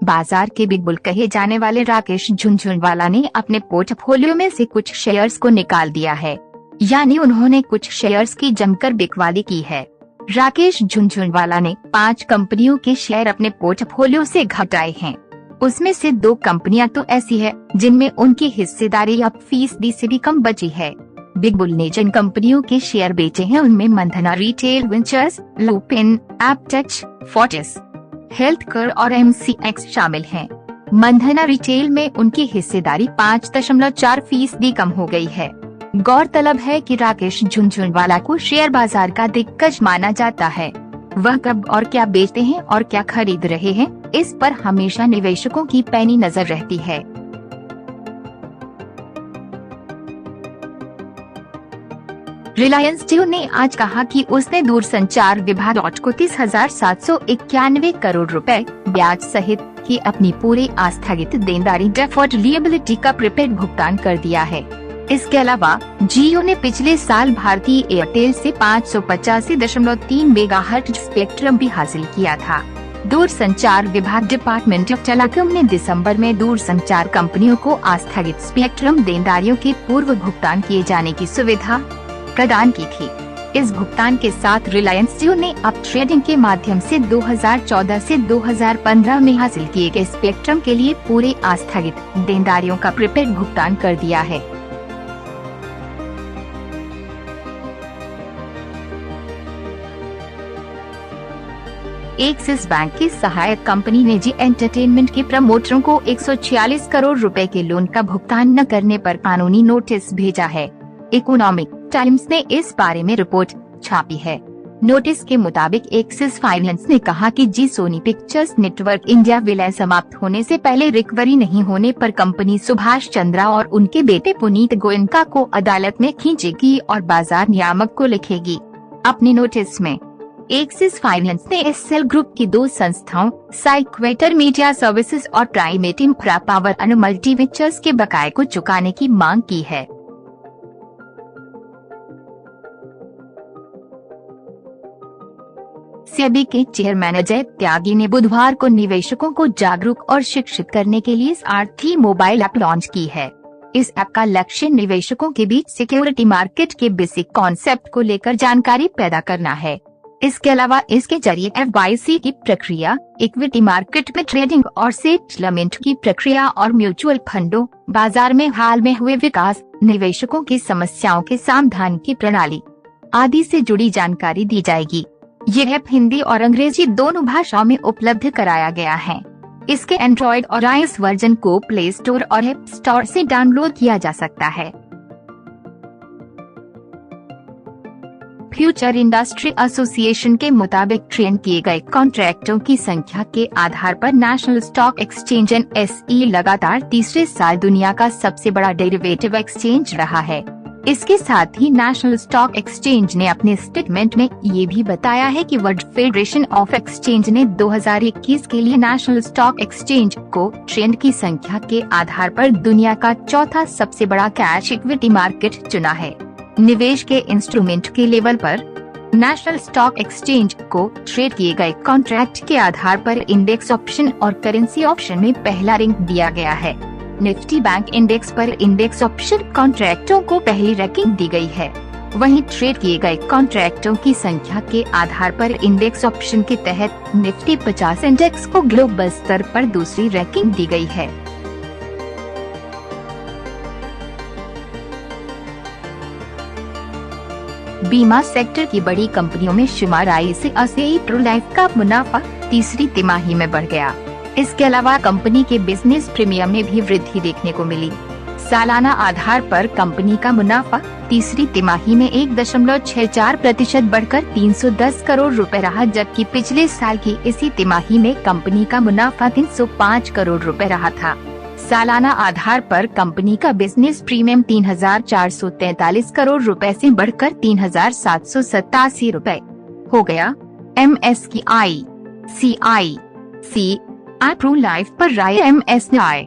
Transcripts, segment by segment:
बाजार के big bull कहे जाने वाले राकेश झुनझुनवाला ने अपने पोर्टफोलियो में से कुछ शेयर्स को निकाल दिया है, यानी उन्होंने कुछ शेयर्स की जमकर बिकवाली की है। राकेश झुनझुनवाला ने 5 कंपनियों के शेयर अपने पोर्टफोलियो से घटाए हैं। उसमें से 2 कंपनियां तो ऐसी है जिनमें उनकी हिस्सेदारी अब 1% से भी कम बची है। बिग बुल ने जिन कंपनियों के शेयर बेचे हैं उनमें Mandhana retail ventures, Lupin, Aptech, Fortis healthcare और MCX शामिल हैं। मंधना रिटेल में उनकी हिस्सेदारी 5.4% कम हो गई है। गौरतलब है कि राकेश झुनझुनवाला को शेयर बाजार का दिग्गज माना जाता है। वह कब और क्या बेचते हैं और क्या खरीद रहे हैं, इस पर हमेशा निवेशकों की पैनी नजर रहती है। रिलायंस जियो ने आज कहा कि उसने दूरसंचार विभाग को 30,791 करोड़ रुपए ब्याज सहित की अपनी पूरी आस्थगित देनदारी डेफर्ड लिएबिलिटी का प्रीपेड भुगतान कर दिया है। इसके अलावा जियो ने पिछले साल भारतीय एयरटेल से 585.3 मेगाहर्ट्ज स्पेक्ट्रम भी हासिल किया था। दूरसंचार विभाग डिपार्टमेंट ऑफ टेलीकॉम ने दिसंबर में दूरसंचार कंपनियों को आस्थगित स्पेक्ट्रम देनदारियों के पूर्व भुगतान किए जाने की सुविधा प्रदान की थी। इस भुगतान के साथ रिलायंस जियो ने अब ट्रेडिंग के माध्यम से 2014 से 2015 में हासिल किए गए स्पेक्ट्रम के लिए पूरे आस्थगित देनदारियों का प्रीपेड भुगतान कर दिया है। एक्सिस बैंक की सहायक कंपनी निजी एंटरटेनमेंट के प्रमोटरों को 146 करोड़ रुपए के लोन का भुगतान न करने पर कानूनी नोटिस भेजा है। इकोनॉमिक टाइम्स ने इस बारे में रिपोर्ट छापी है। नोटिस के मुताबिक एक्सिस फाइनेंस ने कहा कि जी सोनी पिक्चर्स नेटवर्क इंडिया विलय समाप्त होने से पहले रिकवरी नहीं होने पर कंपनी सुभाष चंद्रा और उनके बेटे पुनीत गोयनका को अदालत में खींचेगी और बाजार नियामक को लिखेगी। अपने नोटिस में एक्सिस फाइनेंस ने एसएल ग्रुप की 2 संस्थाओं साइक्वेटर मीडिया सर्विसेज और primate infra power and multi ventures के बकाये को चुकाने की मांग की है। सेबी के चेयरमैन अजय त्यागी ने बुधवार को निवेशकों को जागरूक और शिक्षित करने के लिए सारथी मोबाइल ऐप लॉन्च की है। इस ऐप का लक्ष्य निवेशकों के बीच सिक्योरिटी मार्केट के बेसिक कॉन्सेप्ट को लेकर जानकारी पैदा करना है। इसके अलावा इसके जरिए FYC की प्रक्रिया, इक्विटी मार्केट में ट्रेडिंग और सेटलमेंट की प्रक्रिया और म्यूचुअल फंडों बाजार में हाल में हुए विकास, निवेशकों की समस्याओं के समाधान की प्रणाली आदि से जुड़ी जानकारी दी जाएगी। ये ऐप हिंदी और अंग्रेजी दोनों भाषाओं में उपलब्ध कराया गया है। इसके एंड्रॉइड और iOS वर्जन को प्ले स्टोर और ऐप स्टोर से डाउनलोड किया जा सकता है। फ्यूचर इंडस्ट्री एसोसिएशन के मुताबिक ट्रेड किए गए कॉन्ट्रैक्टों की संख्या के आधार पर नेशनल स्टॉक एक्सचेंज NSE लगातार तीसरे साल दुनिया का सबसे बड़ा डेरिवेटिव एक्सचेंज रहा है। इसके साथ ही नेशनल स्टॉक एक्सचेंज ने अपने स्टेटमेंट में ये भी बताया है कि वर्ल्ड फेडरेशन ऑफ एक्सचेंज ने 2021 के लिए नेशनल स्टॉक एक्सचेंज को ट्रेड की संख्या के आधार पर दुनिया का चौथा सबसे बड़ा कैश इक्विटी मार्केट चुना है। निवेश के इंस्ट्रूमेंट के लेवल पर नेशनल स्टॉक एक्सचेंज को ट्रेड किए गए कॉन्ट्रैक्ट के आधार पर इंडेक्स ऑप्शन और करेंसी ऑप्शन में पहला रैंक दिया गया है। निफ्टी बैंक इंडेक्स पर इंडेक्स ऑप्शन कॉन्ट्रैक्टों को पहली रैंकिंग दी गई है। वहीं ट्रेड किए गए कॉन्ट्रैक्टों की संख्या के आधार पर इंडेक्स ऑप्शन के तहत निफ्टी 50 इंडेक्स को ग्लोबल स्तर पर दूसरी रैंकिंग दी गई है। बीमा सेक्टर की बड़ी कंपनियों में शुमार ICICI प्रू लाइफ का मुनाफा तीसरी तिमाही में बढ़ गया। इसके अलावा कंपनी के बिजनेस प्रीमियम में भी वृद्धि देखने को मिली। सालाना आधार पर कंपनी का मुनाफा तीसरी तिमाही में 1.64% बढ़कर 310 करोड़ रुपए रहा, जबकि पिछले साल की इसी तिमाही में कंपनी का मुनाफा 305 करोड़ रुपए रहा था। सालाना आधार पर कंपनी का बिजनेस प्रीमियम 3,443 करोड़ रुपए से बढ़कर 3,787 रुपए हो गया। MSCI प्रू लाइफ पर राय MSCI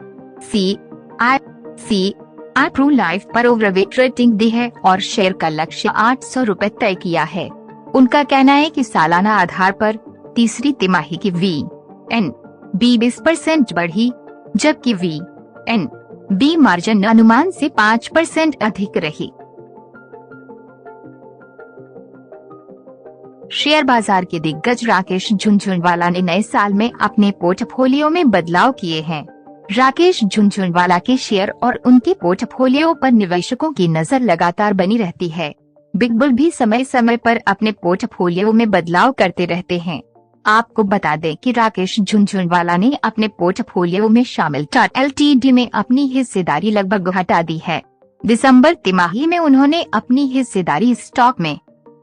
प्रू लाइफ पर ओवरवेट रेटिंग दी है और शेयर का लक्ष्य 800 रुपए तय किया है। उनका कहना है कि सालाना आधार पर तीसरी तिमाही की बी 20% बढ़ी, जबकि VNB मार्जिन अनुमान से 5% अधिक रही। शेयर बाजार के दिग्गज राकेश झुनझुनवाला ने नए साल में अपने पोर्टफोलियो में बदलाव किए हैं। राकेश झुनझुनवाला के शेयर और उनके पोर्टफोलियो पर निवेशकों की नजर लगातार बनी रहती है। बिग बुल भी समय समय पर अपने पोर्टफोलियो में बदलाव करते रहते हैं। आपको बता दें कि राकेश झुनझुनवाला ने अपने पोर्टफोलियो में शामिल टाटा एलटीडी में अपनी हिस्सेदारी लगभग घटा दी है। दिसंबर तिमाही में उन्होंने अपनी हिस्सेदारी स्टॉक में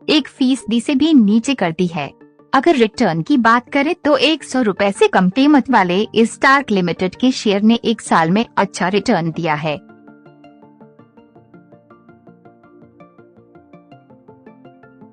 1% से भी नीचे कर दी है। अगर रिटर्न की बात करें तो 100 रुपए से कम कीमत वाले इस स्टार्क लिमिटेड के शेयर ने एक साल में अच्छा रिटर्न दिया है।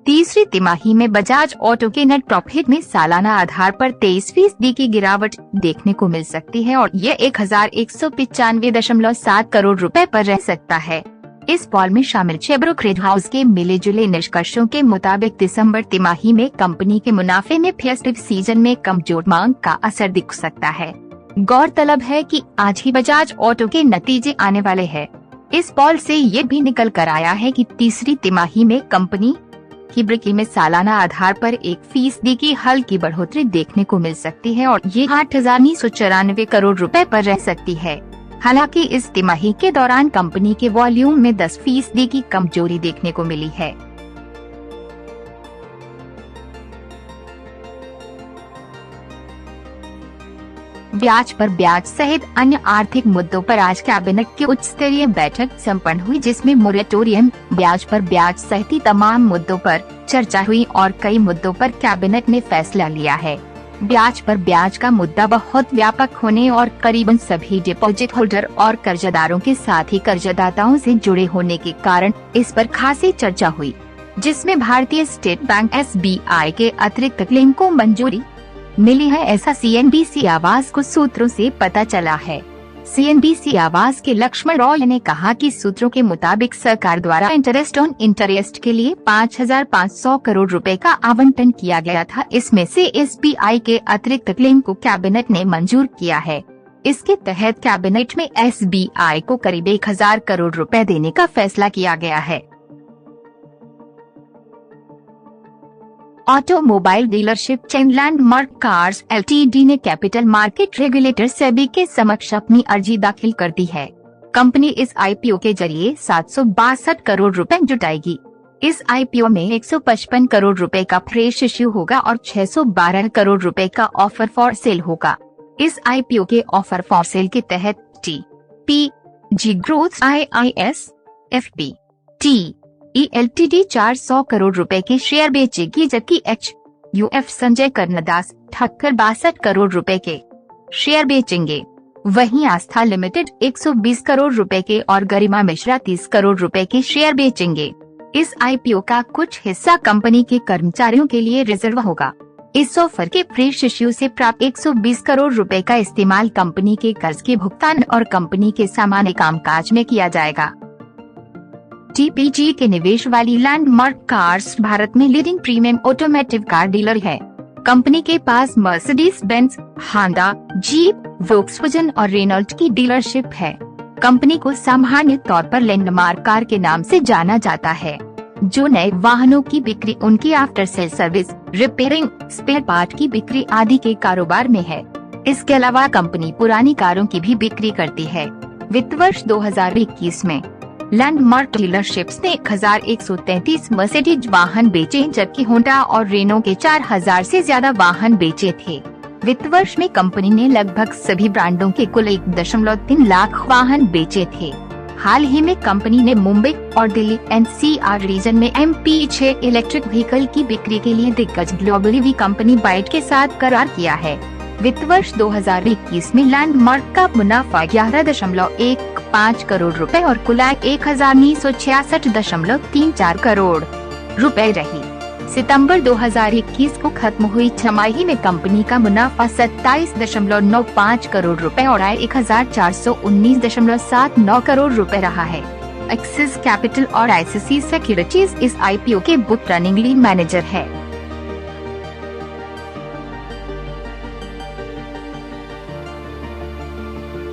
तीसरी तिमाही में बजाज ऑटो के नेट प्रॉफिट में सालाना आधार पर 23% की गिरावट देखने को मिल सकती है और ये 1195.7 करोड़ रुपए पर रह सकता है। इस पॉल में शामिल ब्रोकरेज हाउस के मिले जुले निष्कर्षों के मुताबिक दिसंबर तिमाही में कंपनी के मुनाफे में फेस्टिव सीजन में कमजोर मांग का असर दिख सकता है। गौरतलब है कि आज ही बजाज ऑटो के नतीजे आने वाले हैं। इस पॉल से ये भी निकल कर आया है कि तीसरी तिमाही में कंपनी की बिक्री में सालाना आधार पर 1% की हल्की बढ़ोतरी देखने को मिल सकती है और ये 8,994 करोड़ रुपए पर रह सकती है। हालांकि इस तिमाही के दौरान कंपनी के वॉल्यूम में 10% की कमजोरी देखने को मिली है। ब्याज पर ब्याज सहित अन्य आर्थिक मुद्दों पर आज कैबिनेट की उच्च स्तरीय बैठक संपन्न हुई, जिसमें मोरेटोरियम, ब्याज पर ब्याज सहित तमाम मुद्दों पर चर्चा हुई और कई मुद्दों पर कैबिनेट ने फैसला लिया है। ब्याज पर ब्याज का मुद्दा बहुत व्यापक होने और करीबन सभी डिपॉजिट होल्डर और कर्जदारों के साथ ही कर्जदाताओं से जुड़े होने के कारण इस पर खासी चर्चा हुई, जिसमें भारतीय स्टेट बैंक SBI के अतिरिक्त क्लेम को मंजूरी मिली है, ऐसा CNBC आवास को सूत्रों से पता चला है। CNBC आवास के लक्ष्मण रॉय ने कहा कि सूत्रों के मुताबिक सरकार द्वारा इंटरेस्ट ऑन इंटरेस्ट के लिए 5,500 करोड़ रुपए का आवंटन किया गया था। इसमें से SBI के अतिरिक्त क्लेम को कैबिनेट ने मंजूर किया है। इसके तहत कैबिनेट में SBI को करीब 1,000 करोड़ रुपए देने का फैसला किया गया है। Automobile dealership chain landmark cars LTD ने कैपिटल मार्केट रेगुलेटर सेबी के समक्ष अपनी अर्जी दाखिल कर दी है। कंपनी इस IPO के जरिए 762 करोड़ रुपए जुटाएगी। इस IPO में 155 करोड़ रुपए का फ्रेश इश्यू होगा और 612 करोड़ रुपए का ऑफर फॉर सेल होगा। इस IPO के ऑफर फॉर सेल के तहत TPG growth IIS FPT LTD 400 crore रुपए के शेयर बेचेगी, जबकि HUF संजय कर्णदास ठक्कर 62 करोड़ रुपए के शेयर बेचेंगे। वहीं आस्था लिमिटेड 120 करोड़ रुपए के और गरिमा मिश्रा 30 करोड़ रुपए के शेयर बेचेंगे। इस IPO का कुछ हिस्सा कंपनी के कर्मचारियों के लिए रिजर्व होगा। इस ऑफर के फ्रेश इश्यू से प्राप्त 120 करोड़ रुपए का इस्तेमाल कंपनी के कर्ज के भुगतान और कंपनी के सामान्य कामकाज में किया जाएगा। TPG के निवेश वाली लैंडमार्क कार्स भारत में leading premium automotive car dealer है। कंपनी के पास Mercedes Benz, Honda, Jeep, Volkswagen और रेनॉल्ट की डीलरशिप है। कंपनी को सामान्य तौर पर लैंडमार्क कार के नाम से जाना जाता है, जो नए वाहनों की बिक्री, उनकी after sale service, repairing, spare part की बिक्री आदि के कारोबार में है। इसके अलावा कंपनी पुरानी कारों की भी बिक्री करती है। वित्त वर्ष 2021 में लैंडमार्क डीलरशिप्स ने 1,133 मर्सिडीज वाहन बेचे, जबकि होंडा और रेनो के 4,000 से ज्यादा वाहन बेचे थे। वित्त वर्ष में कंपनी ने लगभग सभी ब्रांडों के कुल 1.3 लाख वाहन बेचे थे। हाल ही में कंपनी ने मुंबई और दिल्ली NCR रीजन में MP6 इलेक्ट्रिक व्हीकल की बिक्री के लिए दिग्गज ग्लोबल EV कंपनी बाइट के साथ करार किया है। वित्त वर्ष 2021 में लैंडमार्क का मुनाफा 11.15 करोड़ रुपए और कुल आय 1,966.34 करोड़ रुपए रही। सितंबर 2021 को खत्म हुई छमाही में कंपनी का मुनाफा 27.95 करोड़ रुपए और आय 1,419.79 करोड़ रुपए रहा है। एक्सिस कैपिटल और ICICI सिक्योरिटीज इस IPO के बुक रनिंग लीड मैनेजर है।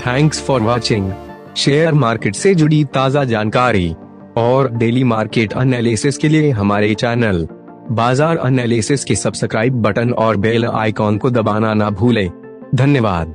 Thanks for watching. Share market से जुड़ी ताज़ा जानकारी और डेली मार्केट एनालिसिस के लिए हमारे चैनल बाजार एनालिसिस के सब्सक्राइब बटन और बेल आइकॉन को दबाना ना भूलें। धन्यवाद।